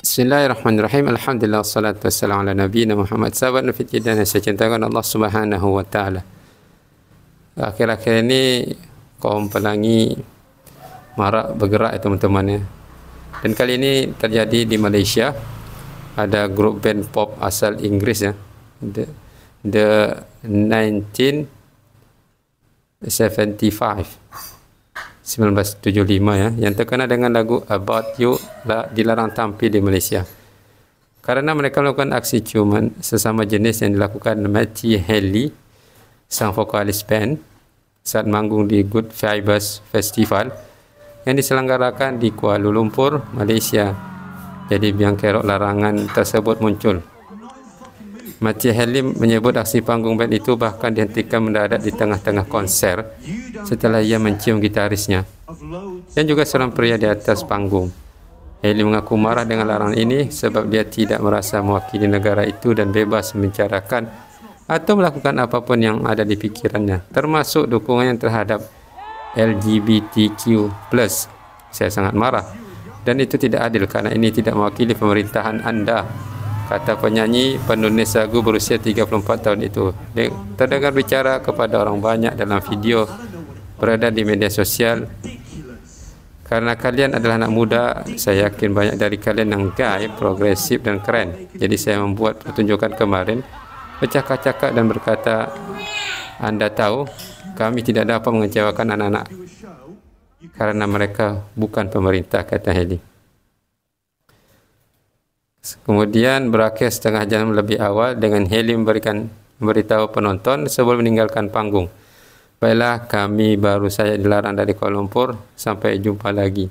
Bismillahirrahmanirrahim. Alhamdulillah wassalatu wassalamu ala nabiyina Muhammad. Sahabat Nufiti dan saya cintakan Allah Subhanahu wa taala. Akhir-akhir ini kaum pelangi marak bergerak ya teman-teman ya. Dan kali ini terjadi di Malaysia. Ada grup band pop asal Inggeris ya. The 1975 ya, yang terkenal dengan lagu About You dilarang tampil di Malaysia karena mereka melakukan aksi ciuman sesama jenis yang dilakukan Matty Healy, sang vokalis band, saat manggung di Good Vibes Festival yang diselenggarakan di Kuala Lumpur, Malaysia. Jadi biang kerok larangan tersebut muncul. Matty Healy menyebut aksi panggung band itu bahkan dihentikan mendadak di tengah-tengah konser setelah ia mencium gitarisnya dan juga seorang pria di atas panggung. Healy mengaku marah dengan larangan ini sebab dia tidak merasa mewakili negara itu dan bebas membicarakan atau melakukan apapun yang ada di pikirannya, termasuk dukungannya terhadap LGBTQ+. Saya sangat marah dan itu tidak adil karena ini tidak mewakili pemerintahan anda, kata penyanyi penulis lagu berusia 34 tahun itu. Dia terdengar bicara kepada orang banyak dalam video beredar di media sosial. Karena kalian adalah anak muda, saya yakin banyak dari kalian yang gay, progresif dan keren. Jadi saya membuat pertunjukan kemarin, bercakap-cakap dan berkata, anda tahu, kami tidak dapat mengecewakan anak-anak karena mereka bukan pemerintah, kata Healy. Kemudian berakhir setengah jam lebih awal dengan Healy memberitahu penonton sebelum meninggalkan panggung, baiklah, kami baru saja dilarang dari Kuala Lumpur, sampai jumpa lagi.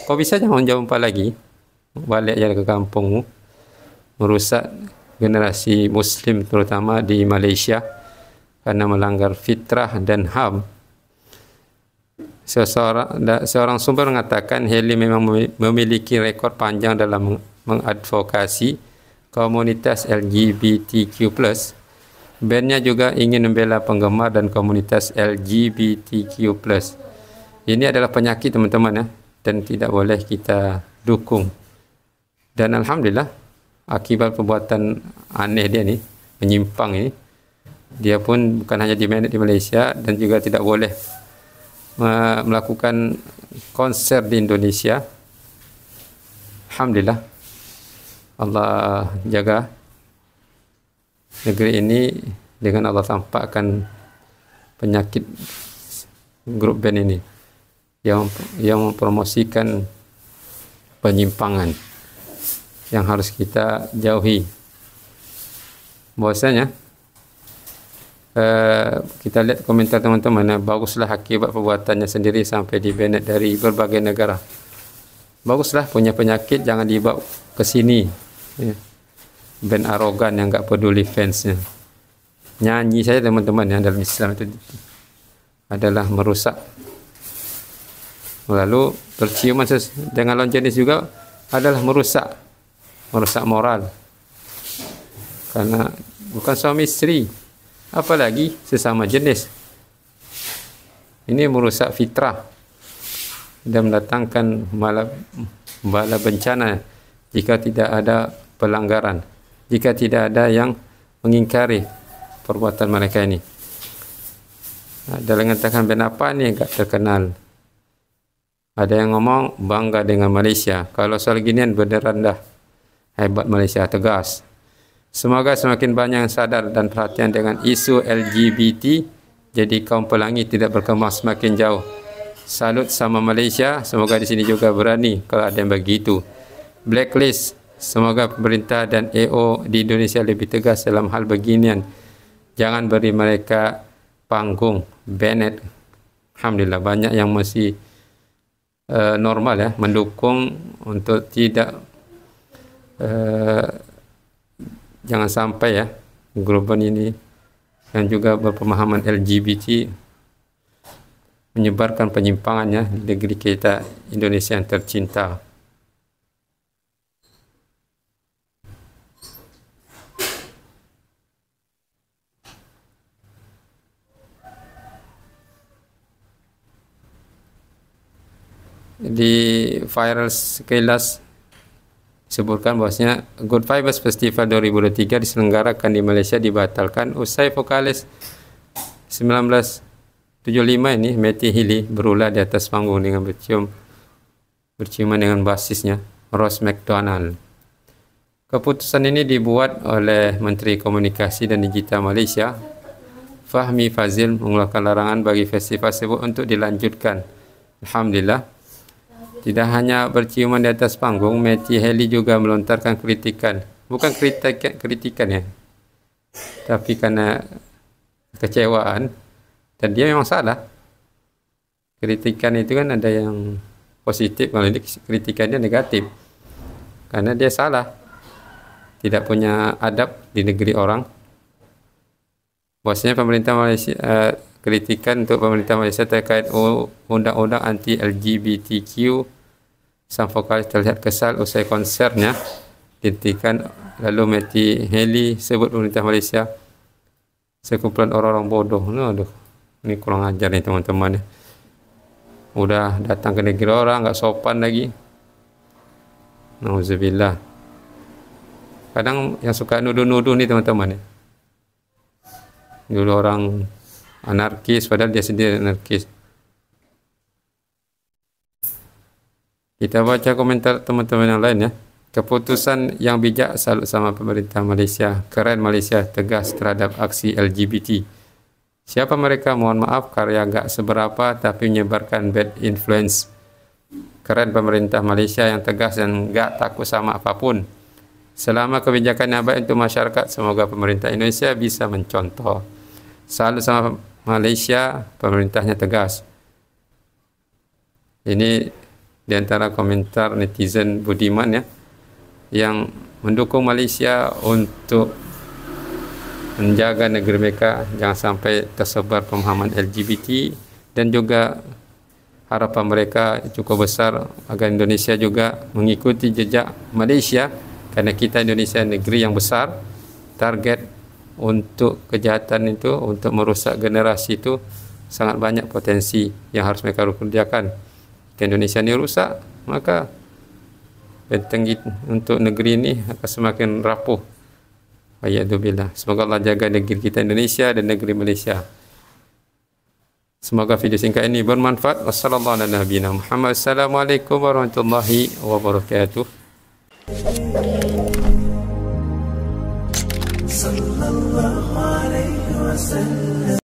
Kau bisa jangan jumpa lagi, balik je ke kampungmu. Merusak generasi Muslim terutama di Malaysia karena melanggar fitrah dan HAM. Seorang sumber mengatakan Healy memang memiliki rekod panjang dalam mengadvokasi komunitas LGBTQ+. Bandnya juga ingin membela penggemar dan komunitas LGBTQ+. Ini adalah penyakit teman-teman ya, dan tidak boleh kita dukung. Dan alhamdulillah akibat perbuatan aneh dia ni, menyimpang ini, dia pun bukan hanya di-manage di Malaysia dan juga tidak boleh melakukan konser di Indonesia. Alhamdulillah, Allah jaga negeri ini dengan Allah tampakkan penyakit grup band ini yang mempromosikan penyimpangan yang harus kita jauhi. Bahwasanya kita lihat komentar teman-teman, baguslah akibat perbuatannya sendiri sampai di-banned dari berbagai negara. Baguslah, punya penyakit jangan dibawa ke sini ya. Band arogan yang tak peduli fansnya. Nyanyi saja teman-teman yang dalam Islam itu adalah merusak. Lalu berciuman dengan lawan jenis juga adalah merusak moral. Karena bukan suami isteri, apalagi sesama jenis. Ini merusak fitrah dan mendatangkan bala bencana jika tidak ada pelanggaran, jika tidak ada yang mengingkari perbuatan mereka ini. Ada yang mengatakan band apa ni enggak terkenal. Ada yang ngomong bangga dengan Malaysia. Kalau soal ginian beneran dah hebat Malaysia, tegas. Semoga semakin banyak yang sadar dan perhatian dengan isu LGBT, jadi kaum pelangi tidak berkembang semakin jauh. Salut sama Malaysia, semoga di sini juga berani kalau ada yang begitu. Blacklist, semoga pemerintah dan AO di Indonesia lebih tegas dalam hal beginian. Jangan beri mereka panggung. Banned. Alhamdulillah banyak yang masih normal ya, mendukung untuk tidak jangan sampai ya grup ini yang juga berpemahaman LGBT menyebarkan penyimpangannya di negeri kita Indonesia yang tercinta. Di viral sekilas disebutkan bahwasanya Good Vibes Festival 2023 diselenggarakan di Malaysia dibatalkan usai vokalis 1975 ini Matty Healy berulah di atas panggung dengan berciuman dengan basisnya Ross McDonald. Keputusan ini dibuat oleh Menteri Komunikasi dan Digital Malaysia Fahmi Fazil mengeluarkan larangan bagi festival tersebut untuk dilanjutkan. Alhamdulillah, tidak hanya berciuman di atas panggung, Matty Healy juga melontarkan kritikan. Bukan kritikan ya, tapi karena kekecewaan, dan dia memang salah. Kritikan itu kan ada yang positif, kalau ini kritikannya negatif, karena dia salah, tidak punya adab di negeri orang. Bahwasanya pemerintah Malaysia, kritikan untuk pemerintah Malaysia terkait undang-undang anti LGBTQ. Sang vokalis terlihat kesal usai konsernya dihentikan. Lalu Matty Healy sebut pemerintah Malaysia sekumpulan orang-orang bodoh. Aduh, ini kurang ajar nih teman-teman. Udah datang ke negeri orang, nggak sopan lagi. Nauzubillah. Kadang yang suka nuduh-nuduh nih teman-teman. Dulu orang anarkis, padahal dia sendiri anarkis. Kita baca komentar teman-teman yang lain ya. Keputusan yang bijak, salut sama pemerintah Malaysia. Keren Malaysia, tegas terhadap aksi LGBT. Siapa mereka? Mohon maaf, karya gak seberapa tapi menyebarkan bad influence. Keren pemerintah Malaysia yang tegas dan gak takut sama apapun. Selama kebijakan yang baik untuk masyarakat, semoga pemerintah Indonesia bisa mencontoh. Salut sama Malaysia, pemerintahnya tegas. Ini di antara komentar netizen budiman ya, yang mendukung Malaysia untuk menjaga negeri mereka jangan sampai tersebar pemahaman LGBT, dan juga harapan mereka cukup besar agar Indonesia juga mengikuti jejak Malaysia, karena kita Indonesia negeri yang besar. Target untuk kejahatan itu, untuk merusak generasi itu sangat banyak potensi yang harus mereka kerjakan. Jika Indonesia ini rusak, maka benteng untuk negeri ini akan semakin rapuh. Wa'iyadzubillah. Semoga Allah jaga negeri kita Indonesia dan negeri Malaysia. Semoga video singkat ini bermanfaat. Wassalamualaikum warahmatullahi wabarakatuh. Sallallahu alaihi wasallam.